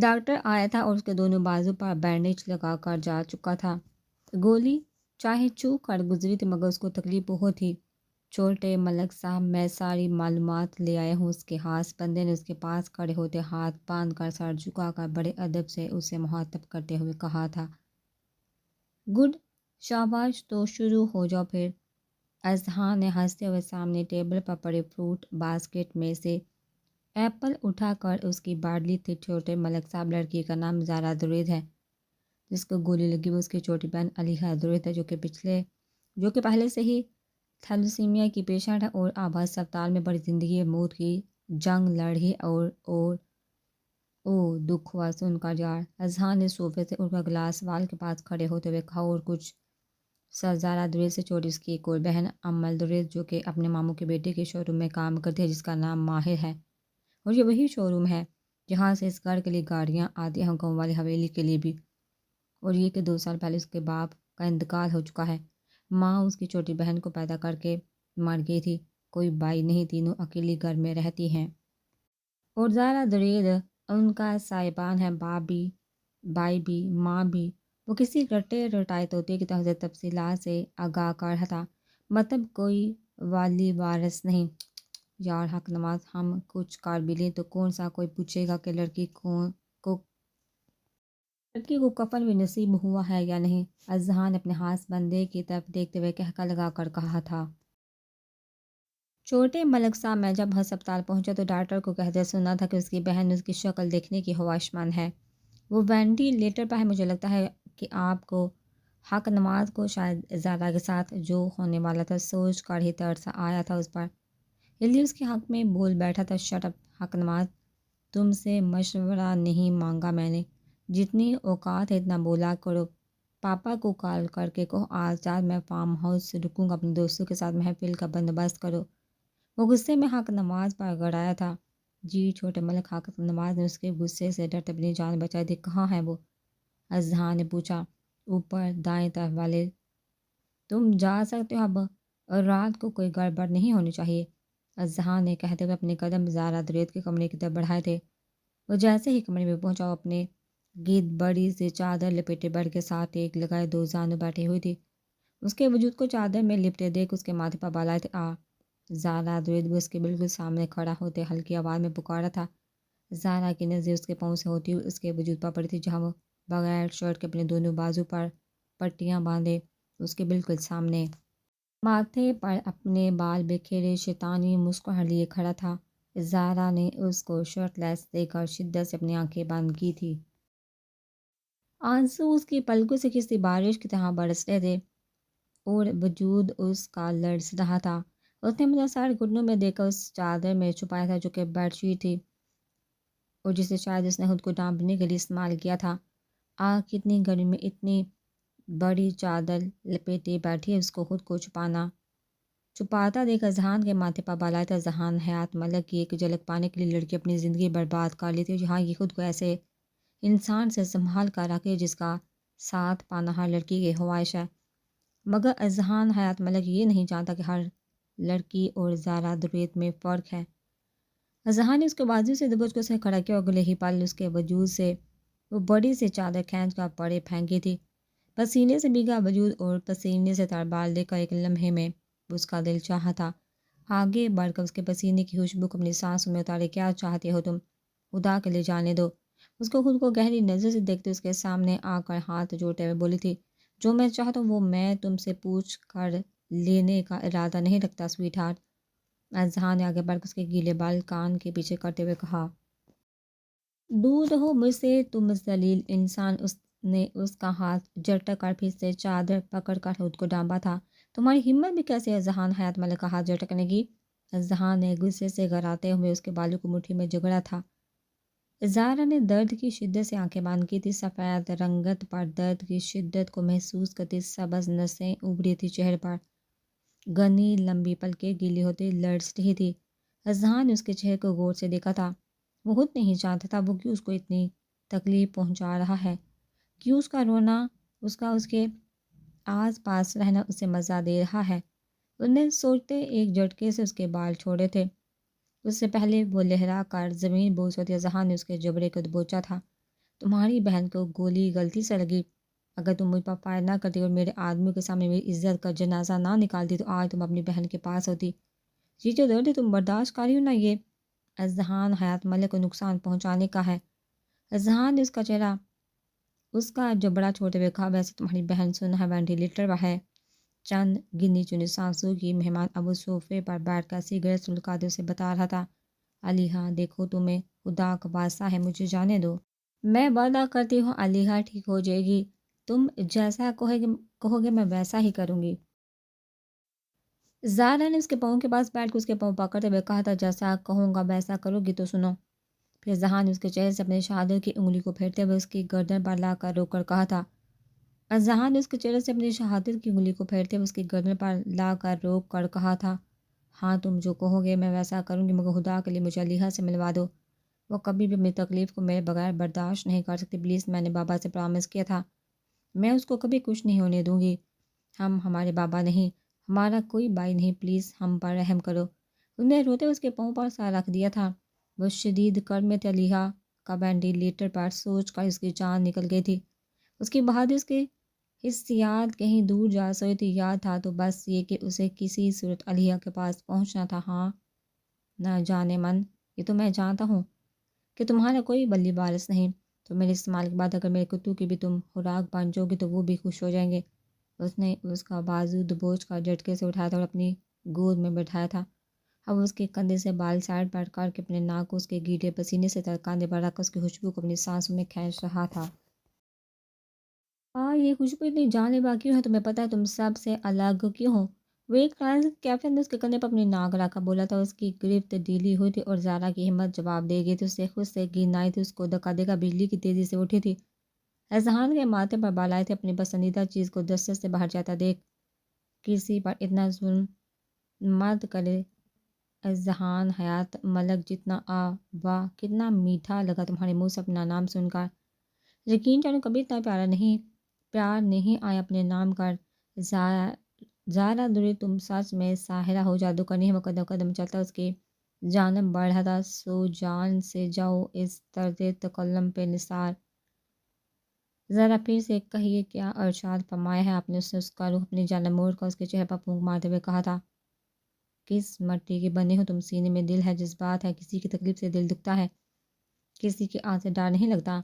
Doctor آیا تھا اور اس کے دونوں بازو پر بینڈیج لگا کر جا چکا تھا۔ گولی چاہے چو کر گزری تھی مگر اس کو تکلیف بہت تھی۔ چھوٹے ملک صاحب، میں ساری معلومات لے آیا ہوں۔ اس کے ہاتھ بندے نے اس کے پاس کھڑے ہوتے ہاتھ باندھ کر سر جھکا کر بڑے ادب سے اسے مخاطب کرتے ہوئے کہا تھا۔ گڈ، شاباش، تو شروع ہو جاؤ پھر۔ اذہان نے ہنستے ہوئے سامنے ٹیبل پر پڑے فروٹ باسکٹ میں سے ایپل اٹھا کر اس کی بانٹ لی تھی۔ چھوٹے ملک صاحب، لڑکی کا نام زارا درید ہے، جس کو گولی لگی وہ اس کی چھوٹی بہن علیحہ درید ہے، جو کہ پہلے سے ہی تھیلیسیمیا کی پیشنٹ ہے اور اب ہسپتال میں بڑی زندگی موت کی جنگ لڑی اور دکھ ہوا سن کر یار۔ اذہان نے صوفے سے اٹھ کر گلاس وال کے پاس کھڑے ہوتے ہوئے کہا، اور کچھ؟ زارا درید سے چھوٹی اس کی ایک اور بہن امل درید، جو کہ اپنے ماموں کے بیٹے کے شو روم میں کام کرتی ہے، جس کا نام ماہر ہے، اور یہ وہی شو روم ہے جہاں سے اس گھر کے لیے گاڑیاں آتی ہیں، گاؤں والی حویلی کے لیے بھی۔ اور یہ کہ 2 سال پہلے اس کے باپ کا انتقال ہو چکا ہے۔ ماں اس کی چھوٹی بہن کو پیدا کر کے مر گئی تھی، کوئی بھائی نہیں، تینوں اکیلی گھر میں رہتی ہیں۔ اور زارا درید ان کا صاحبان ہے، باپ بھی، بھائی بھی، ماں بھی۔ وہ کسی رٹے رٹائے طوطے کی طرح تفصیلات سے آگاہ کر رہا تھا، مطلب کوئی والی وارث نہیں۔ یار حق نماز، ہم کچھ کر بھی لیں تو کون سا کوئی پوچھے گا کہ لڑکی کو کفن بھی نصیب ہوا ہے یا نہیں؟ اذہان نے اپنے ہاتھ بندے کی طرف دیکھتے ہوئے کہکا لگا کر کہا تھا۔ چھوٹے ملک صاحب، میں جب ہسپتال پہنچا تو ڈاکٹر کو کہتے سنا تھا کہ اس کی بہن اس کی شکل دیکھنے کی خواہشمند ہے۔ وہ وینٹیلیٹر پر ہے۔ مجھے لگتا ہے کہ آپ کو حق نماز کو شاید زارا کے ساتھ جو ہونے والا تھا سوچ کر ہی ترس آیا تھا اس پر، اس لیے اس کے حق میں بول بیٹھا تھا۔ شٹ اپ حق نماز، تم سے مشورہ نہیں مانگا میں نے، جتنی اوقات ہے اتنا بولا کرو۔ پاپا کو کال کر کے کہو آج رات میں فارم ہاؤس سے رکوں گا، اپنے دوستوں کے ساتھ محفل کا بندوبست کرو۔ وہ غصے میں حق نماز پر گڑایا تھا۔ جی چھوٹے ملک، حق نماز نے اس کے غصے سے ڈرتے اپنی جان بچائی تھی۔ کہاں ہے وہ؟ اذہان نے پوچھا۔ اوپر دائیں طرف والے۔ تم جا سکتے ہو اب، اور رات کو کوئی گڑبڑ نہیں ہونی چاہیے، اذہان نے کہتے ہوئے اپنے قدم زارا درید کے کمرے کی طرف بڑھائے تھے۔ وہ جیسے ہی کمرے میں پہنچا، وہ اپنے گرد بڑی سے چادر لپیٹے بیڈ کے ساتھ ٹیک لگائے 2 زانوں بیٹھی ہوئی تھی۔ اس کے وجود کو چادر میں لپٹے دیکھ اس کے ماتھے پر بال آئے تھے۔ زارا درید بھی اس کے بالکل سامنے کھڑا ہوتے ہلکی آواز میں پکارا تھا۔ زارا کی نظر اس کے پاؤں سے ہوتی ہوئی اس کے وجود پر پڑی تھی، جہاں وہ بغیر شرٹ کے اپنے دونوں بازو پر پٹیاں باندھے اس کے بالکل سامنے ماتھے پر اپنے بال بکھیرے شیطانی مسکراہٹ لیے کھڑا تھا۔ زارا نے اس کو شرٹ لیس دیکھ کر شدت سے اپنی آنکھیں بند کی تھی۔ آنسو اس کی پلکوں سے کسی بارش کی طرح برس رہے تھے اور وجود اس کا لرز رہا تھا۔ اس نے مجھے سر گھٹنوں میں دے کر اس چادر میں چھپایا تھا جو کہ بیڈ شیٹ تھی اور جسے شاید اس نے خود کو ڈھانپنے کے لیے استعمال کیا تھا۔ کتنی گرمی میں اتنی بڑی چادر لپیٹے بیٹھی ہے، اس کو خود کو چھپاتا دیکھ اذہان کے ماتھے پر بال آیا تھا۔ اذہان حیات ملک کی ایک جھلک پانے کے لیے لڑکی اپنی زندگی برباد کر لیتی ہے، جہاں یہ خود کو ایسے انسان سے سنبھال کر رکھے جس کا ساتھ پانا ہر لڑکی کی خواہش ہے۔ مگر اذہان حیات ملک یہ نہیں جانتا کہ ہر لڑکی اور زارا درید میں فرق ہے۔ اذہان نے اس کے بازو سے دبوچ کو اسے کھڑا کیا اور اگلے ہی پل اس کے وجود سے وہ بڑی سی چادر کھینچ کر پڑے پھینکی تھی۔ پسینے سے بھیگا وجود اور پسینے سے تر بال دیکھ کر ایک لمحے میں اس کا دل چاہا تھا آگے بڑھ کر اس کے پسینے کی خوشبو کو اپنی سانسوں میں اتارے۔ کیا چاہتے ہو تم؟ خدا کے لیے جانے دو۔ اس کو خود کو گہری نظر سے دیکھتے اس کے سامنے آ کر ہاتھ جوڑتے ہوئے بولی تھی، جو میں چاہتا ہوں وہ میں تم سے پوچھ کر لینے کا ارادہ نہیں رکھتا سویٹ ہارٹ۔ اذہان نے آگے بڑھ کر اس کے گیلے بال کان کے پیچھے کرتے ہوئے کہا، دور رہو مجھ سے تم ذلیل انسان۔ اس نے اس کا ہاتھ جھٹک کر پھر سے چادر پکڑ کر خود کو ڈانپا تھا۔ تمہاری ہمت بھی کیسے ہے اذہان، حیات ملک کا ہاتھ جھٹکنے کی؟ اذہان نے غصے سے گھراتے ہوئے اس کے بالوں کو مٹھی میں جگڑا تھا۔ زارا نے درد کی شدت سے آنکھیں بند کی تھی، سفید رنگت پر درد کی شدت کو محسوس کرتی سبز نسیں ابھری تھی چہرے پر، گھنی لمبی پلکیں گیلی ہوتی لرز رہی تھی۔ اذہان نے اس کے چہرے کو غور سے دیکھا تھا۔ وہ خود نہیں جانتا تھا وہ کیوں اس کو اتنی تکلیف پہنچا رہا ہے، کیوں اس کا رونا، اس کے آس پاس رہنا اسے مزہ دے رہا ہے۔ اس نے سوچتے ایک جھٹکے سے اس کے بال چھوڑے تھے۔ اس سے پہلے وہ لہرا کر زمین بوس ہوتی، اذہان نے اس کے جبڑے کو دبوچا تھا۔ تمہاری بہن کو گولی غلطی سے لگی، اگر تم مجھ پر فائر نہ کرتی اور میرے آدمیوں کے سامنے میری عزت کا جنازہ نہ نکالتی تو آج تم اپنی بہن کے پاس ہوتی۔ یہ جو درد ہے تم برداشت کر رہی ہو نا، یہ اذہان حیات ملک کو نقصان پہنچانے کا ہے۔ اذہان نے اس کا چہرہ اس کا جبڑا چھوڑتے ہوئے کہا، ویسے تمہاری بہن سنا ہے وینٹیلیٹر پر ہے۔ چند گنی چنی سانسوں کی مہمان اب اس صوفے پر بیٹھ کر سگریٹ سلگاتے اسے بتا رہا تھا، علیحہ دیکھو تمہیں خدا کا واسطہ ہے مجھے جانے دو، میں وعدہ کرتی ہوں علیحہ ٹھیک ہو جائے گی، تم جیسا کہو گے میں ویسا ہی کروں گی۔ زارا نے اس کے پاؤں کے پاس بیٹھ کے اس کے پاؤں پکڑتے ہوئے کہا تھا، جیسا کہوں گا ویسا کرو گی تو سنو۔ پھر ذہان نے اس کے چہرے سے اپنے شہادت کی انگلی کو پھیرتے ہوئے اس کی گردن پر لا کر روک کر کہا تھا، اذہان نے اس کے چہرے سے اپنی شہادت کی انگلی کو پھیرتے ہوئے اس کی گردن پر لا کر روک کر کہا تھا، ہاں تم جو کہو گے میں ویسا کروں گی، مگر خدا کے لیے مجھے علیحہ سے ملوا دو، وہ کبھی بھی اپنی تکلیف کو میرے بغیر برداشت نہیں کر سکتی، پلیز، میں نے بابا سے پرامس کیا تھا میں اس کو کبھی کچھ نہیں ہونے دوں گی، ہم ہمارے بابا نہیں، ہمارا کوئی بھائی نہیں، پلیز ہم پر رحم کرو۔ انہوں نے روتے اس کے پاؤں پر سا رکھ دیا تھا، وہ شدید کرب میں تھی، علیحہ کا وینٹیلیٹر پر سوچ کر اس کی جان نکل گئی تھی، اس کی بہادری، اس کی حسیات کہیں دور جا سوئی تھی، یاد تھا تو بس یہ کہ اسے کسی صورت علیحہ کے پاس پہنچنا تھا۔ ہاں نہ جانے من، یہ تو میں جانتا ہوں کہ تمہارا کوئی بلی وارث نہیں، تو میرے استعمال کے بعد اگر میرے کتوں کی بھی تم خوراک بن جاؤ گی تو وہ بھی خوش ہو جائیں گے۔ اس نے اس کا بازو دبوچ کر جھٹکے سے اٹھایا تھا اور اپنی گود میں بٹھایا تھا، اب اس کے کندھے سے بال سائڈ پر کر کے اپنے ناک کو اس کے گیلے پسینے سے کاندھے پر رکھ کر اس کی خوشبو کو اپنی سانسوں میں کھینچ رہا تھا۔ یہ خوشبو اتنی جان لیوا کیوں ہے؟ تمہیں پتہ ہے تم سب سے الگ کیوں ہو؟ وہ ایک کیفے نے اس کے کندھے پر اپنی ناک رکھا بولا تھا، اس کی گرفت ڈھیلی ہوئی تھی اور زارا کی ہمت جواب دے گئی تھی، اسے خود سے گرنا آئی تھی، اس کو دھکا دے کر بجلی کی تیزی سے اٹھی تھی۔ اذہان کے ماتھے پر بال آئے تھے، اپنی پسندیدہ چیز کو دسترس سے باہر جاتا دیکھ، کسی پر اتنا ظلم مت کرے اذہان حیات ملک، جتنا واہ کتنا میٹھا لگا تمہارے منہ سے اپنا نام سن کر، یقین جانو کبھی اتنا پیار نہیں آیا اپنے نام کر، زارا دوری تم سچ میں ساحرہ ہو، جادو کرنی ہے، وہ قدم قدم چلتا اس کی جانب بڑھ رہا تھا، سو جان سے جاؤ اس طرز تکلم پہ نثار، ذرا پھر سے کہیے کیا ارشاد فرمایا ہے آپ نے؟ اس کا روح اپنی جانب موڑ کر اس کے چہرے پر پھونک مارتے ہوئے کہا تھا، کس مٹی کے بنے ہو تم؟ سینے میں دل ہے، جذبات ہے، کسی کی تکلیف سے دل دکھتا ہے، کسی کی آنکھ سے ڈر نہیں لگتا،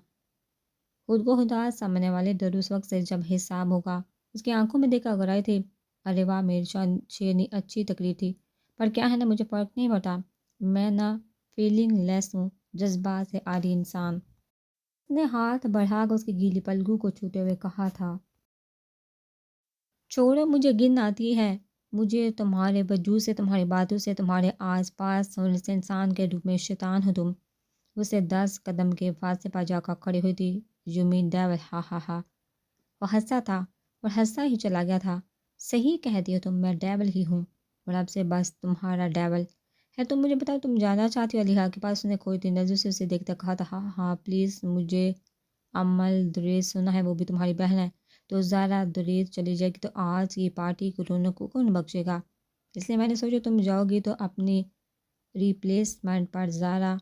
خود کو خدا سامنے والے ڈر اس وقت سے جب حساب ہوگا۔ اس کی آنکھوں میں دیکھا گہرائی تھی، ارے واہ میری شیرنی، اچھی تقریر تھی، پر کیا ہے نا مجھے فرق نہیں پڑتا، میں نہ فیلنگ لیس ہوں، جذبات سے عاری انسان۔ اس نے ہاتھ بڑھا کر اس کی گیلی پلکوں کو چھوتے ہوئے کہا تھا، چھوڑو، مجھے گن آتی ہے، مجھے تمہارے وجود سے، تمہاری باتوں سے، تمہارے آس پاس ہونے سے، انسان کے روپ میں شیطان ہو تم۔ اسے 10 قدم کے فاصلے پر جا کر کھڑی ہوئی تھی، یو مین ڈیول، ہا ہا ہا، وہ ہنسا تھا اور ہنسا ہی چلا گیا تھا، صحیح کہتی ہو تم، میں ڈیول ہی ہوں، اور اب سے بس تمہارا ڈیول ہے، تم مجھے بتاؤ تم جانا چاہتی ہو علیحہ کے پاس؟ اس نے کھوتی نظر سے اسے دیکھتا کہا تھا، ہاں ہاں پلیز، مجھے عمل دریز سنا ہے، وہ بھی تمہاری بہن ہے، تو زارا دریز چلی جائے گی تو آج کی پارٹی کو رونق کو کون بخشے گا؟ اس لیے میں نے سوچا تم جاؤ گی تو اپنی ریپلیسمنٹ پر زارا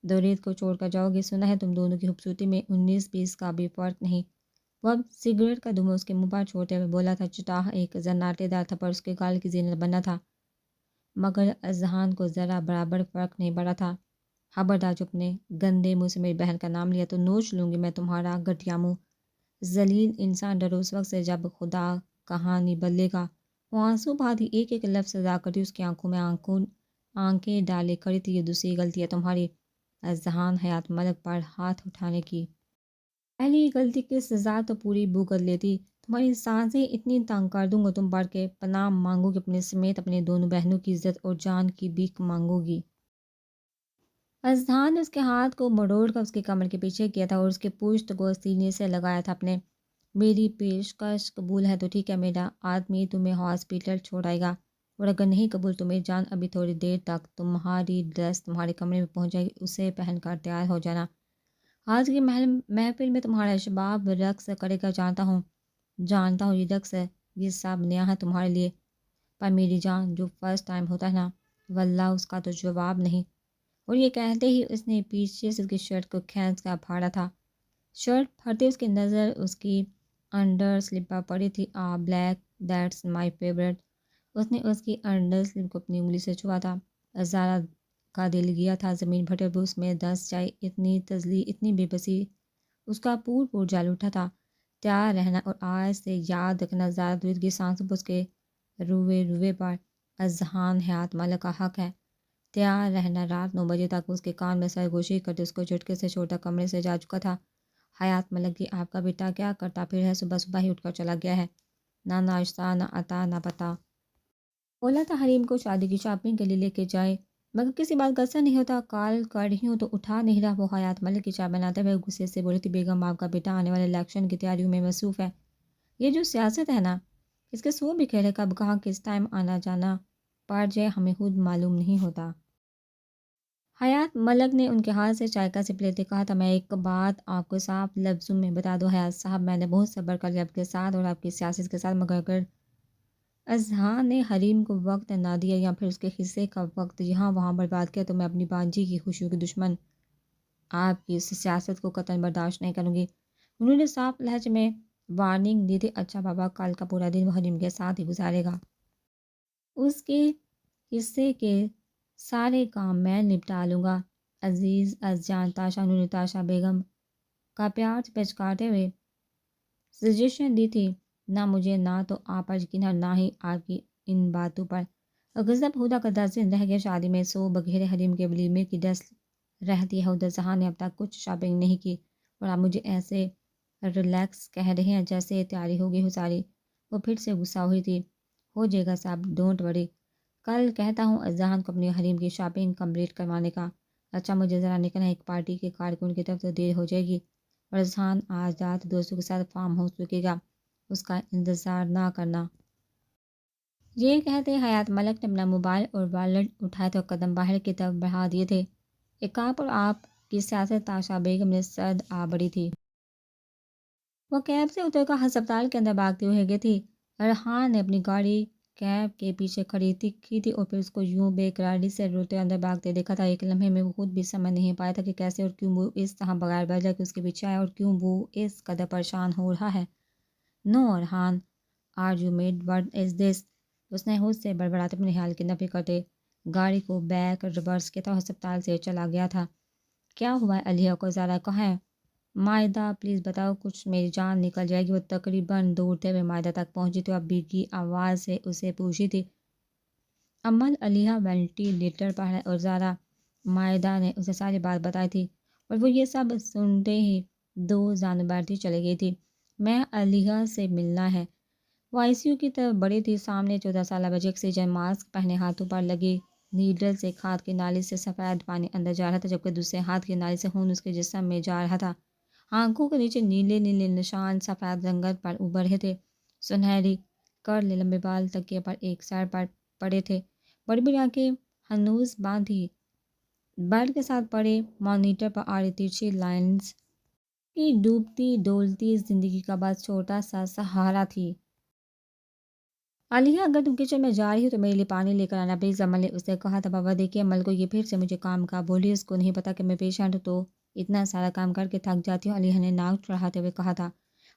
دورید کو چھوڑ کر جاؤ گی، سنا ہے تم دونوں کی خوبصورتی میں 19-20 کا بھی فرق نہیں۔ وہ اب سگریٹ کا دھواں اس کے منہ پر چھوڑتے ہوئے بولا تھا، چٹاہ ایک زناٹے دار تھپڑ اس کے گال کی زینت بنا تھا، مگر اذہان کو ذرا برابر فرق نہیں پڑا تھا۔ خبردار جو اپنے گندے منہ سے میری بہن کا نام لیا تو نوچ لوں گی میں تمہارا گھٹیا منہ، ذلیل انسان، ڈرو اس وقت سے جب خدا کہانی بدلے گا۔ وہ آنسو بہاتی ایک ایک لفظ ادا کرتی، اس کی آنکھوں میں آنکھیں ڈالے کھڑی تھی، یہ دوسری غلطی ہے تمہاری اذہان حیات ملک پر ہاتھ اٹھانے کی، پہلی غلطی کی سزا تو پوری بھگت لیتی، تمہاری سانسیں اتنی تنگ کر دوں گا تم پر کے پناہ مانگو گی، اپنے سمیت اپنے دونوں بہنوں کی عزت اور جان کی بھیک مانگو گی۔ اذہان نے اس کے ہاتھ کو مڑوڑ کر اس کی کمر کے پیچھے کیا تھا اور اس کے پشت کو سینے سے لگایا تھا اپنے، میری پیشکش قبول ہے تو ٹھیک ہے، میرا آدمی تمہیں ہاسپٹل چھوڑائے گا، اور اگر نہیں قبول تو میری جان ابھی تھوڑی دیر تک تمہاری ڈریس تمہارے کمرے میں پہنچ جائے گی، اسے پہن کر تیار ہو جانا، آج کی محفل میں تمہارا شباب رقص کرے گا، جانتا ہوں یہ رقص ہے، یہ سب نیا ہے تمہارے لیے، پر میری جان جو فرسٹ ٹائم ہوتا ہے نا، واللہ اس کا تو جواب نہیں۔ اور یہ کہتے ہی اس نے پیچھے سے اس کی شرٹ کو کھینچ کر پھاڑا تھا، شرٹ پھٹتے اس کی نظر اس کی انڈر سلپ پر پڑی تھی. Black that's my favourite. اس نے اس کی انڈر سلپ کو اپنی انگلی سے چھوا تھا. زارا کا دل گیا تھا زمین پھٹے بھی اس میں دس جائے. اتنی تزلی اتنی بے بسی اس کا پور پور جال اٹھا تھا. تیار رہنا اور آج سے یاد رکھنا زارا درد کی سانسوں پر اس کے روئے روئے پر اذہان حیات ملک کا حق ہے. تیار رہنا. رات 9 بجے تک اس کے کان میں سرگوشی کرتے اس کو جھٹکے سے چھوٹا کمرے سے جا چکا تھا. حیات ملک کی آپ کا بیٹا کیا کرتا پھر ہے؟ صبح صبح ہی اٹھ کر چلا گیا ہے. نہ ناشتہ نہ عطا نہ پتہ. بولا تھا حریم کو شادی کی شاپنگ کے لیے لے کے جائے مگر کسی بات کا اثر نہیں ہوتا. کال کر رہی ہوں تو اٹھا نہیں رہا. وہ حیات ملک کی چائے بناتے ہوئے غصے سے بولی تھی. بیگم آپ کا بیٹا آنے والے الیکشن کی تیاریوں میں مصروف ہے. یہ جو سیاست ہے نا اس کے سو بکھیرے کب کہاں کس ٹائم آنا جانا پڑ جائے ہمیں خود معلوم نہیں ہوتا. حیات ملک نے ان کے ہاتھ سے چائے کا سپ لیتے کہا تھا. میں ایک بات آپ کو صاف لفظوں میں بتا دو حیات صاحب، میں نے بہت صبر کر لیا آپ کے ساتھ اور آپ کی سیاست کے ساتھ، مگر اگر اذہان نے حریم کو وقت نہ دیا یا پھر اس کے حصے کا وقت یہاں وہاں برباد کیا تو میں اپنی بانجی کی خوشیوں کے دشمن آپ کی اس سیاست کو قطعاً برداشت نہیں کروں گی. انہوں نے صاف لہجے میں وارننگ دی تھی. اچھا بابا، کل کا پورا دن وہ حریم کے ساتھ ہی گزارے گا. اس کے حصے کے سارے کام میں نپٹا لوں گا. عزیز جان تاشا، انہوں نے تاشا بیگم کا پیار سے پچکارتے ہوئے سجیشن دی تھی. نہ مجھے نہ تو آپ پر یقین ہے نہ ہی آپ کی ان باتوں پر. غضب خدا کا 10 دن رہ گیا شادی میں. سو بگھیرے حریم کے ولیمے کی ڈس رہتی ہے. ادھر جہاں نے اب تک کچھ شاپنگ نہیں کی اور آپ مجھے ایسے ریلیکس کہہ رہے ہیں جیسے تیاری ہوگی ہو ساری. وہ پھر سے غصہ ہوئی تھی. ہو جائے گا صاحب، ڈونٹ وری. کل کہتا ہوں اذہان کو اپنی حریم کی شاپنگ کمپلیٹ کروانے کا. اچھا مجھے ذرا نکلنا ہے، ایک پارٹی کے کارکن کی طرف تو دیر ہو جائے گی اور اذہان آج رات دوستوں کے ساتھ فارم ہاؤس رکے گا، اس کا انتظار نہ کرنا. یہ کہتے حیات ملک نے اپنا موبائل اور والٹ اٹھائے تھے اور قدم باہر کی طرف بڑھا دیے تھے. ایک آپ اور آپ کی سیاست تاشا بیگم نے سرد آ بڑھی تھی. وہ کیب سے اتر کر ہسپتال کے اندر بھاگتی ہوئے گئی تھی. ارحان نے اپنی گاڑی کیب کے پیچھے کھڑی کی تھی اور پھر اس کو یوں بے قراری سے روتے اندر بھاگتے دیکھا تھا. ایک لمحے میں وہ خود بھی سمجھ نہیں پایا تھا کہ کیسے اور کیوں وہ اس طرح بغیر وجہ کے اس کے پیچھے آیا اور کیوں وہ اس قدر پریشان ہو رہا ہے. No Arhan, are you mad? What is this? اس نے خود سے بڑبڑاتے اپنے حال کی نفی کرتے گاڑی کو بیک ریورس کیا تھا اور ہسپتال سے چلا گیا تھا. کیا ہوا ہے علیہ کو؟ زارا کہاں ہے؟ مائدہ پلیز بتاؤ کچھ، میری جان نکل جائے گی. وہ تقریباً دوڑتے ہوئے مائدہ تک پہنچی تھی اور بھیگی آواز سے اسے پوچھی تھی. امل علیہ وینٹیلیٹر پر ہے. اور زارا؟ مائدہ نے اسے ساری بات بتائی تھی اور وہ یہ سب سنتے ہی دو جانب بیٹھتی چلی گئی تھی. میں علیہ سے ملنا ہے. وہ آئی سی یو کی طرف بڑی تھی. سامنے 14 سالہ بچے آکسیجن ماسک پہنے ہاتھوں پر لگی نیڈل سے ہاتھ کی نالی سے سفید پانی اندر جا رہا تھا جبکہ دوسرے ہاتھ کی نالی سے خون اس کے جسم میں جا رہا تھا. آنکھوں کے نیچے نیلے نیلے نشان سفید رنگت پر ابھر رہے تھے. سنہری کرل لمبے بال تکیے پر ایک سر پر پڑے تھے. بڑی بڑی آنکھیں ہنوز باندھی بیلٹ کے ساتھ پڑے مانیٹر پر آ رہی ترچھی لائنز کی ڈوبتی ڈولتی زندگی کا بس چھوٹا سا سہارا تھی. علیہ اگر تم کچن میں جا رہی ہو تو میرے لیے پانی لے کر آنا پلیز. عمل نے اسے کہا تھا. بابا دیکھیے عمل کو یہ پھر سے مجھے کام کا بولی. اس کو نہیں پتا کہ میں پیشنٹ ہوں تو اتنا سارا کام کر کے تھک جاتی ہوں. علیہ نے ناک چڑھاتے ہوئے کہا تھا.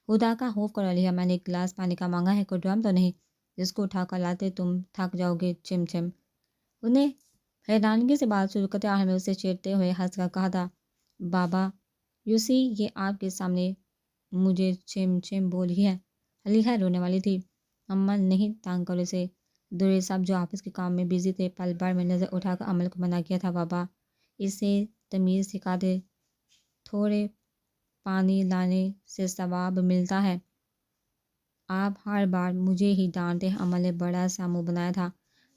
خدا کا خوف کرو علیہ، میں نے ایک گلاس پانی کا مانگا ہے، کوئی ڈرم تو نہیں جس کو اٹھا کر لاتے تم تھک جاؤ گے. چم چم. انہیں حیرانگی سے بات شروع کرتے آخر میں اسے چیرتے ہوئے ہنس کر کہا تھا. بابا یو سی یہ آپ کے سامنے مجھے چم چم بولی ہے. علیہ رونے والی تھی. عمل نہیں تانگ کرو اسے. درے صاحب جو آفس کے کام میں بزی تھے پل بھر میں نظر اٹھا کر عمل کو منع کیا تھا. بابا اسے تمیز سکھا دے، تھوڑے پانی لانے سے ثواب ملتا ہے. آپ ہر بار مجھے ہی ڈانٹتے ہیں. عمل نے بڑا سا منہ بنایا تھا.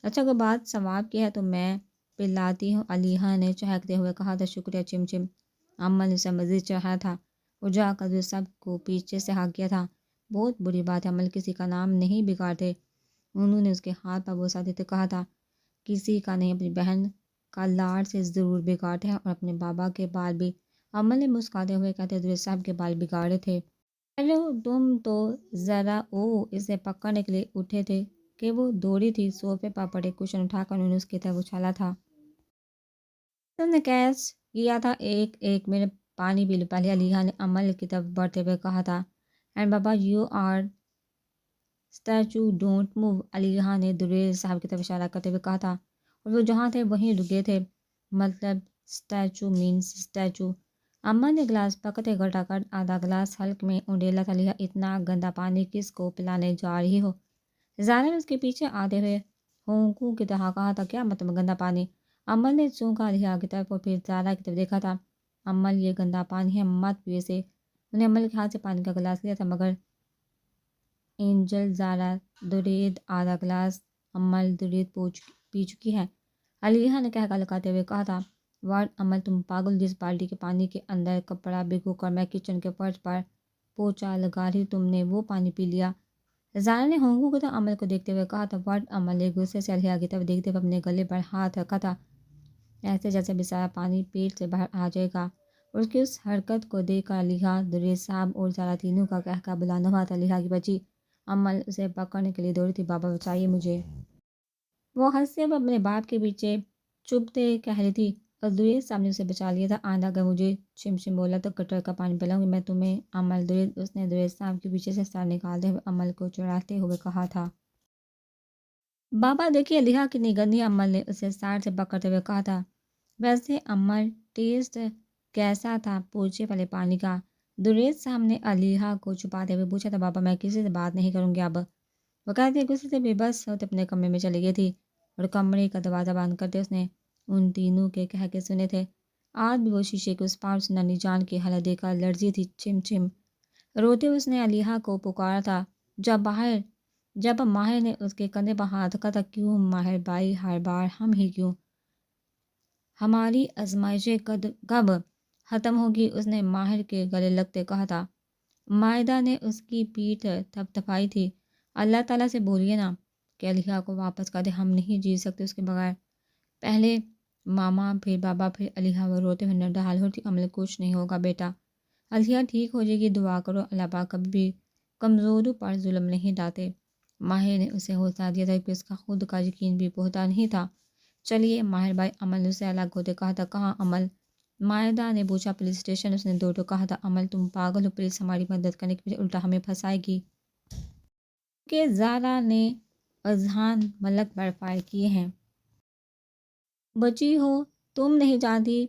اچھا کوئی بات ثواب کی ہے تو میں پلاتی ہوں، علیہ نے چہکتے ہوئے کہا تھا. شکریہ چم چم. عمل نے اسے مزید چڑھایا تھا اور جا کر وہ سب کو پیچھے سے ہاک کیا تھا. بہت بری بات ہے، عمل کسی کا نام نہیں بگاڑتے. انہوں نے اس کے ہاتھ پر بوسہ دیتے کہا تھا. کسی کا نہیں، اپنی بہن کا لاڑ سے ضرور بگاڑتے ہیں اور اپنے بابا کے بال بھی. عمل نے مسکراتے ہوئے کہتے درے صاحب کے بال بگاڑے تھے. ہیلو تم تو ذرا اسے پکڑنے کے لیے اٹھے تھے کہ وہ دوڑی تھی. صوفے پر پڑے کشن اٹھا کر انہوں نے اس کی طرف اچھالا تھا. تم نے کیچ کیا تھا ایک ایک منٹ پانی پی لو پہلے، علیحا نے عمل کی طرف بڑھتے ہوئے کہا تھا. اینڈ بابا you are statue don't move, علیحا نے دریز صاحب کی طرف اشارہ کرتے ہوئے کہا تھا، اور وہ جہاں تھے وہیں رکے تھے. مطلب اسٹیچو مینس اسٹیچو. اماں نے گلاس پکتے گھٹا کر آدھا گلاس حلق میں اونڈیلا تھا. علیحا اتنا گندا پانی کس کو پلانے جا رہی ہو؟ زارا نے اس کے پیچھے آتے ہوئے ہونکو کی طرح کہا تھا. کیا مطلب گندا پانی؟ عمل نے سونکا علیحا کی طرف اور پھر زارا کی طرف دیکھا تھا. عمل یہ گندا پانی ہے، مت پیو اسے. انہیں عمل کے ہاتھ سے پانی کا گلاس لیا تھا مگر اینجل زارا درید آدھا گلاس عمل درید پی چکی ہے. علیحا نے کہہ لگاتے ہوئے کہا تھا. واٹ عمل تم پاگل، جس بالٹی کے پانی کے اندر کپڑا بھگو کر میں کچن کے فرش پر پوچھا لگا رہی تم نے وہ پانی پی لیا؟ زارا نے ہونگو کی طرح عمل کو دیکھتے ہوئے کہا تھا. واٹ عمل نے غصے سے علیحا کی طرف دیکھتے ہوئے اپنے گلے پر ہاتھ رکھا تھا، ایسے جیسے بھی سارا پانی پیٹ سے باہر آ جائے گا. اور اس کی اس حرکت کو دیکھ کر علیحا، دریز صاحب اور زارا تینوں کا کہکہ بلند ہوا تھا. علیحا کی بچی عمل اسے پکڑنے کے لیے دوڑی تھی. بابا بچائیے مجھے. وہ ہنستے ہوئے اپنے باپ کے پیچھے چبھتے کہہ رہی تھی، اور دریز صاحب نے اسے بچا لیا تھا. آئندہ اگر مجھے چم بولا تو گٹر کا پانی پلاؤں گی میں تمہیں. عمل درید، اس نے دریز صاحب کے پیچھے سے سر نکالتے ہوئے عمل کو چڑھاتے ہوئے کہا تھا. بابا دیکھیے علیحا کتنی گندی. عمل نے اسے سار سے پکڑتے ہوئے کہا تھا. ویسے عمل ٹیسٹ کیسا تھا پوچھے والے پانی کا؟ دریز صاحب نے علیحا کو چھپاتے ہوئے پوچھا تھا. بابا میں کسی سے بات نہیں کروں گی اب. وہ کہتے غصے سے بے بس ہوتے اپنے کمرے میں چلی گئی تھی، اور کمرے کا دروازہ بند کرتے اس نے ان تینوں کے کہہ کے سنے تھے. آج بھی وہ شیشے کے اس پار سے نانی جان کی حالت دیکھ کر لرزی تھی. چم چم روتے اس نے علیحا کو پکارا تھا. جب ماہر نے اس کے کندھے پر ہاتھ رکھا تھا. کیوں ماہر بھائی، ہر بار ہم ہی کیوں؟ ہماری آزمائشیں کب ختم ہوگی؟ اس نے ماہر کے گلے لگتے کہا تھا. مائدہ نے اس کی پیٹھ تھپ تھپائی تھی. اللہ تعالیٰ سے بولیے نا کہ علیحا کو واپس کر دے، ہم نہیں جی سکتے اس کے بغیر. پہلے ماما پھر بابا پھر علیحا. وہ روتے ہوئے نڈال ہوتی. عمل کچھ نہیں ہوگا بیٹا، علیحا ٹھیک ہو جائے گی، دعا کرو. اللہ پاک کبھی بھی کمزوروں پر ظلم نہیں ڈالتے. ماہر نے اسے حوصلہ دیا تھا کہ اس کا خود کا یقین بھی پختہ نہیں تھا. چلیے ماہر بھائی، عمل نے اسے الگ ہوتے کہا تھا. کہاں عمل؟ مائدہ نے پوچھا. Police station. اس نے دو کہا تھا. عمل تم پاگل ہو، پولیس ہماری مدد کرنے کے پیچھے الٹا ہمیں پھنسائے گی. کہ زارا نے اذہان ملک پر فائر کیے ہیں. بچی ہو، تم نہیں جانتی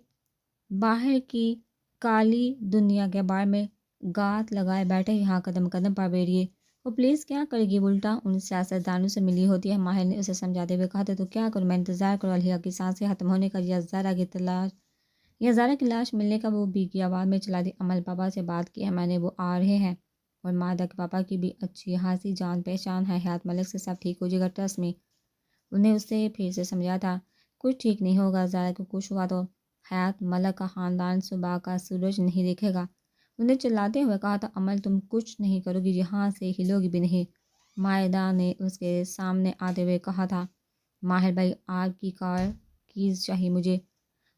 باہر کی کالی دنیا کے بارے میں. گات لگائے بیٹھے یہاں قدم قدم پر بیٹھیے. وہ پولیس کیا کرے گی، الٹا ان سیاستدانوں سے ملی ہوتی ہے. ماہر نے اسے سمجھاتے ہوئے کہا تھا. تو کیا کروں میں؟ انتظار کرو علیحا کی سانسیں ختم ہونے کا، یا زارا کی لاش ملنے کا. وہ بھیگی آواز میں چلا دی. عمل پاپا سے بات کی ہے میں نے، وہ آ رہے ہیں. اور مائدہ کے پاپا کی بھی اچھی خاصی جان پہچان ہے. حیات ملک سے سب ٹھیک ہو جائے گا، ٹرسٹ میں. انہیں اسے پھر سے سمجھا تھا. کچھ ٹھیک نہیں ہوگا. زارا کو کچھ ہوا تو حیات ملک کا خاندان صبح کا سورج نہیں دیکھے گا. انہیں چلاتے ہوئے کہا تھا. عمل تم کچھ نہیں کرو گی، یہاں سے ہلوگی بھی نہیں. مائدہ نے اس کے سامنے آتے ہوئے کہا تھا. ماہر بھائی، آپ کی کار کیز چاہیے مجھے.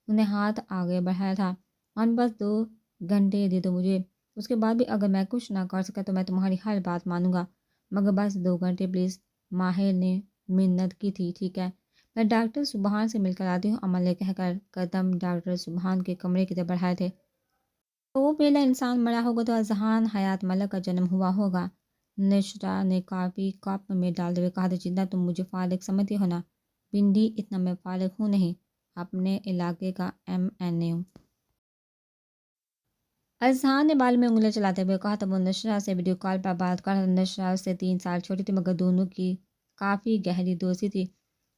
انہیں ہاتھ آگے بڑھایا تھا. اور بس 2 گھنٹے دے دو مجھے، اس کے بعد بھی اگر میں کچھ نہ کر سکا تو میں تمہاری ہر بات مانوں گا، مگر بس 2 گھنٹے پلیز. ماہر نے منت کی تھی. ٹھیک ہے، میں ڈاکٹر سبحان سے مل کر آتی ہوں. عمل نے کہہ کر قدم ڈاکٹر سبحان کے کمرے کی طرف بڑھائے تھے. تو وہ پہلا انسان مرا ہوگا تو اذہان حیات ملک کا جنم ہوا ہوگا. نشرا نے کافی کپ میں ڈالتے ہوئے کہا تھا. جتنا تم مجھے فارغ سمجھتی ہو نا بنڈی، اتنا میں فارغ ہوں نہیں. اپنے علاقے کا MNA ہوں. اذہان نے بال میں انگلیاں چلاتے ہوئے کہا تھا. وہ نشرا سے ویڈیو کال پر بات کر رہا تھا. نشرا اس سے 3 سال چھوٹی تھی، مگر دونوں کی کافی گہری دوستی تھی.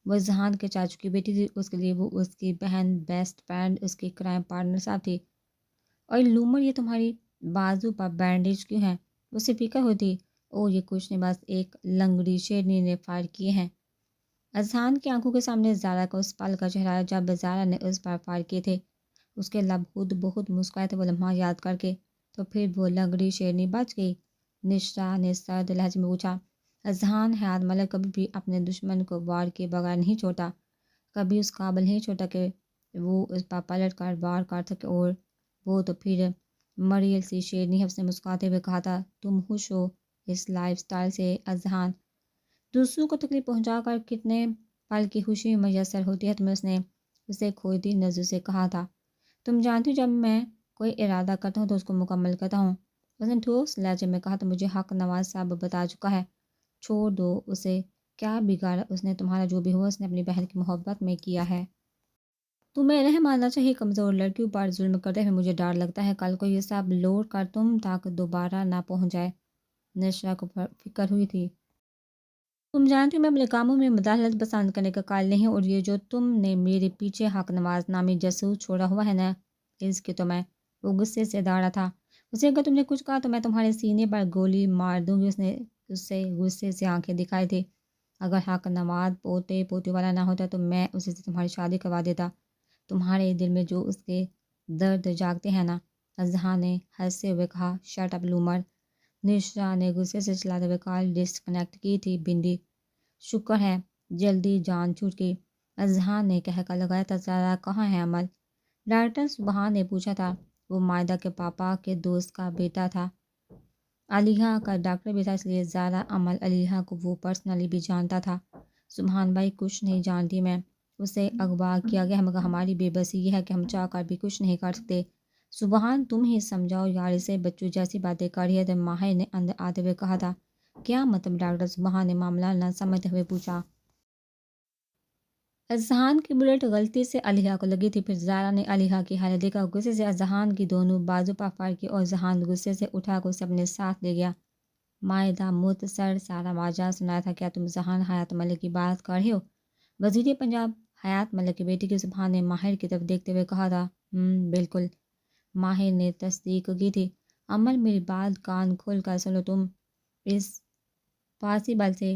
وہ اذہان کے چاچو کی بیٹی تھی. اس کے لیے وہ اس کی بہن، بیسٹ فرینڈ، اس کی کرائم پارٹنر صاحب تھی. اور لومڑ، یہ تمہاری بازو پر بینڈیج کیوں ہے؟ وہ سے فکر ہوتی. او یہ کچھ نہیں، بس ایک لنگڑی شیرنی نے فائر کیے ہیں. اذہان کی آنکھوں کے سامنے زارا کا اس پل کا چہرہ جب زارا نے اس پر فائر کیے تھے. اس کے لب خود بہت مسکرائے تھے وہ لمحہ یاد کر کے. تو پھر وہ لنگڑی شیرنی بچ گئی؟ نشرا نے سرد لہجے میں پوچھا. اذہان حیات ملک کبھی بھی اپنے دشمن کو وار کے بغیر نہیں چھوڑتا، کبھی اس قابل نہیں چھوڑتا کہ وہ اس پر پلٹ کر وار کر سکے. اور وہ تو پھر مریل سی شیرنی. اس نے مسکراتے ہوئے کہا تھا. تم خوش ہو اس لائف سٹائل سے اذہان؟ دوسروں کو تکلیف پہنچا کر کتنے پل کی خوشی میسر ہوتی ہے تمہیں. اس نے اسے کھوتی نظر سے کہا تھا. تم جانتی ہو جب میں کوئی ارادہ کرتا ہوں تو اس کو مکمل کرتا ہوں۔ اس نے ٹھوس لہجے میں کہا تو مجھے حق نواز صاحب بتا چکا ہے، چھوڑ دو اسے، کیا بگاڑا اس نے تمہارا؟ جو بھی ہوا اس نے اپنی بہن کی محبت میں کیا ہے۔ تمہیں رحم آنا چاہیے، کمزور لڑکیوں پر ظلم کرتے ہوئے مجھے ڈر لگتا ہے کل کو یہ سب لوٹ کر تم تک دوبارہ نہ پہنچ جائے۔ نشرا کو فکر ہوئی تھی۔ تم جانتی ہو میں اپنے کاموں میں مداخلت پسند کرنے کا قائل نہیں ہوں، اور یہ جو تم نے میرے پیچھے حق نواز نامی جاسوس چھوڑا ہوا ہے نا، اس کی تو میں… وہ غصے سے داڑا تھا۔ اسے اگر تم نے کچھ کہا تو میں تمہارے سینے پر گولی مار دوں گی۔ اس نے اس سے غصے سے آنکھیں دکھائی تھی۔ اگر حق نواز پوتے پوتی والا نہ ہوتا تو میں اسے سے تمہاری شادی کروا دیتا۔ تمہارے دل میں جو اس کے درد جاگتے ہیں نا، اذہان نے ہنستے ہوئے کہا۔ شٹ اپ لومر، نشرا نے غصے سے چلاتے ہوئے کال ڈسکنیکٹ کی تھی۔ بندی، شکر ہے جلدی جان چھوٹ گئی، اذہان نے کہہ کر لگایا تھا۔ ذرا کہاں ہے عمل؟ ڈاکٹر سبحان نے پوچھا تھا۔ وہ مائدہ کے پاپا کے دوست کا بیٹا تھا، علیحہ کا ڈاکٹر بھی تھا، اس لیے زیادہ عمل علیحہ کو وہ پرسنلی بھی جانتا تھا۔ سبحان بھائی کچھ نہیں جانتی میں، اسے اغوا کیا گیا ہے، مگر ہماری بے بسی یہ ہے کہ ہم چاہ کر بھی کچھ نہیں کر سکتے۔ سبحان تم ہی سمجھاؤ یار، اسے بچوں جیسی باتیں کر رہی ہے تو ماہر نے اندر آتے ہوئے کہا تھا۔ کیا مطلب ڈاکٹر سبحان نے معاملہ نہ سمجھتے ہوئے پوچھا۔ اذہان کی بلٹ غلطی سے علیحہ کو لگی تھی۔ پھر زارا نے علیحہ کی حالت دیکھا، غصے سے اذہان کی دونوں بازو پر فائر کی اور اذہان غصے سے اٹھا کر اسے اپنے ساتھ لے گیا۔ مائدہ مختصر سارا واجہ سنایا تھا۔ کیا تم اذہان حیات ملک کی بات کر رہے ہو؟ وزیر پنجاب حیات ملک کی بیٹی کی؟ سبحان نے ماہر کی طرف دیکھتے ہوئے کہا تھا۔ بالکل، ماہر نے تصدیق کی تھی۔ عمل میری بات کان کھول کر سنو، تم اس پاسبل سے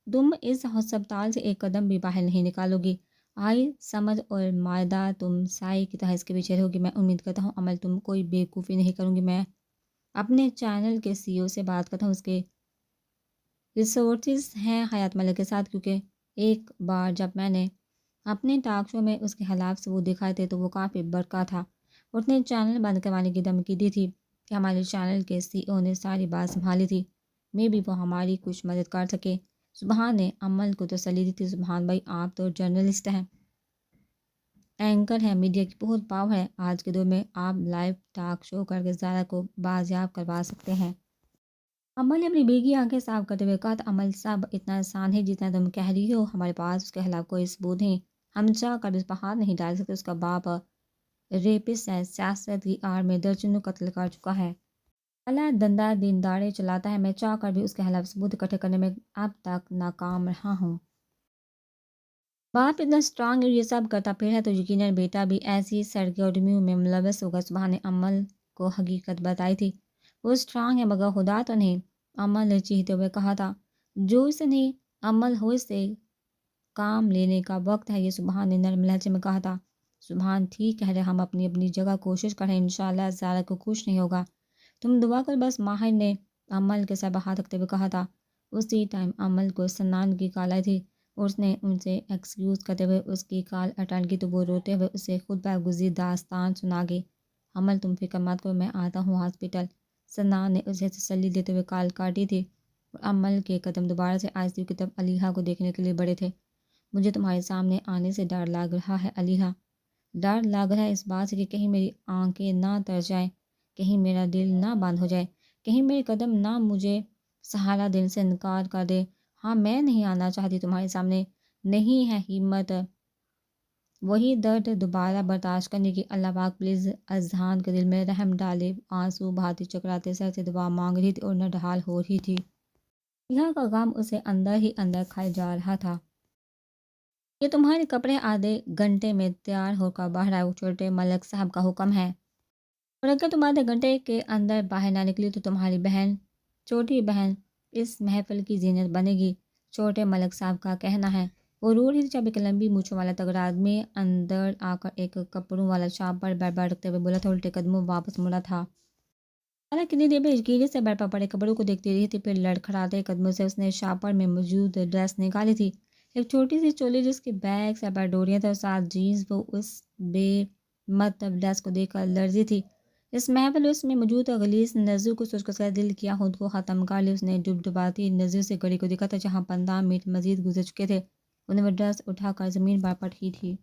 تم اس ہسپتال سے ایک قدم بھی باہر نہیں نکالو گی۔ آئی سمجھ، اور مائدہ تم سائے کی طرح اس کے پیچھے رہو گی۔ میں امید کرتا ہوں عمل تم کوئی بیوقوفی نہیں کروں گی۔ میں اپنے چینل کے سی او سے بات کرتا ہوں، اس کے ریسورسز ہیں حیات ملک کے ساتھ، کیونکہ ایک بار جب میں نے اپنے ٹاک شو میں اس کے خلاف ثبوت دکھائے تھے تو وہ کافی برقع تھا۔ اس نے چینل بند کروانے کی دھمکی دی تھی کہ ہمارے چینل کے سی او نے ساری بات سنبھالی تھی، میں بھی وہ ہماری کچھ مدد کر سکے۔ سبحان نے عمل کو تسلی دی تھی۔ سبحان بھائی آپ تو جرنلسٹ ہیں، اینکر ہیں، میڈیا کی بہت پاور ہے، آج کے دور میں آپ لائیو ٹاک شو کر کے زارا کو بازیاب کروا سکتے ہیں۔ عمل نے اپنی بیگی آنکھیں صاف کرتے ہوئے کہا تھا۔ عمل سب اتنا آسان ہے جتنا تم کہہ رہی ہو، ہمارے پاس اس کے خلاف کوئی ثبوت نہیں، ہم چاہ کر اس پر ہاتھ نہیں ڈال سکتے۔ اس کا باپ ریپسٹ ہے، سیاست کی آڑ میں درجنوں قتل کر چکا ہے، کالا دھندا دن دہاڑے چلاتا ہے، میں چاہ کر بھی اس کے خلاف ثبوت اکٹھے کرنے میں اب تک ناکام رہا ہوں۔ باپ اتنا اسٹرانگ اور یہ سب کرتا پھر ہے تو یقیناً بیٹا بھی ایسی سرگرمیوں میں ملوث ہوگا۔ سبحان نے عمل کو حقیقت بتائی تھی۔ وہ اسٹرانگ ہے مگر خدا تو نہیں، عمل نے چیختے ہوئے کہا تھا۔ جو اسے نہیں عمل ہو، اس سے کام لینے کا وقت ہے، یہ سبحان نے نرم لہجے میں کہا تھا۔ سبحان ٹھیک کہہ رہے، ہم اپنی اپنی جگہ کوشش کریں، انشاءاللہ زارا کو کچھ نہیں ہوگا، تم دعا کرو بس، ماہر نے عمل کے سر پر ہاتھ رکھتے ہوئے کہا تھا۔ اسی ٹائم عمل کو سنان کی کال آئی تھی، اور اس نے ان سے ایکسکیوز کرتے ہوئے اس کی کال اٹینڈ کی تو وہ روتے ہوئے اسے خود پر گزری داستان سنا گئی۔ عمل تم فکر مت کرو، میں آتا ہوں ہاسپٹل۔ سنان نے اسے تسلی دیتے ہوئے کال کاٹی تھی، اور عمل کے قدم دوبارہ سے آئی سی یو کی طرف علیحہ کو دیکھنے کے لیے بڑھے تھے۔ مجھے تمہارے سامنے آنے سے ڈر لگ رہا ہے علیحہ، ڈر لگ رہا ہے اس بات سے کہ کہیں میری آنکھیں نہ تر جائیں، کہیں میرا دل نہ بند ہو جائے، کہیں میرے قدم نہ مجھے سہارا دینے سے انکار کر دے۔ ہاں میں نہیں آنا چاہتی تمہارے سامنے، نہیں ہے ہمت وہی درد دوبارہ برداشت کرنے کی۔ اللہ پاک پلیز اذہان کے دل میں رحم ڈالے۔ آنسو بہاتی چکراتے سر سے دعا مانگ رہی تھی اور نڈھال ہو رہی تھی۔ علیحہ کا غم اسے اندر ہی اندر کھائے جا رہا تھا۔ یہ تمہارے کپڑے آدھے گھنٹے میں تیار ہو کر باہر آئے، وہ چھوٹے ملک صاحب کا حکم ہے، اور اگر تم آدھے گھنٹے کے اندر باہر نہ نکلی تو تمہاری بہن، چھوٹی بہن، اس محفل کی زینت بنے گی، چھوٹے ملک صاحب کا کہنا ہے۔ وہ رو رہی تھی جب ایک لمبی مونچھوں والا تگڑا آدمی اندر آ کر ایک کپڑوں والا شاپ پر بیڈ پر رکھتے ہوئے بولا تھا، الٹے قدموں واپس مڑا تھا۔ سارا کتنی دیر بےیقینی سے بیڈ پر پڑے کپڑوں کو دیکھتی رہی تھی، پھر لڑکھڑاتے قدموں سے اس نے شاپر میں موجود ڈریس نکالی تھی، ایک چھوٹی سی چولی جس کی بیک سر پر ڈوریاں تھیں اور ساتھ جینز۔ وہ اس بے مطلب ڈریس کو دیکھ کر لرزی تھی۔ اس محفل اس میں موجود غلیظ نظروں کو سوچ کر اس کا دل کیا خود کو ختم کر لیا۔ اس نے ڈبڈباتی نظروں سے گھڑی کو دیکھا تھا، جہاں 15 منٹ مزید گزر چکے تھے، انہیں وہ ڈریس اٹھا کر زمین پر پٹکی تھی۔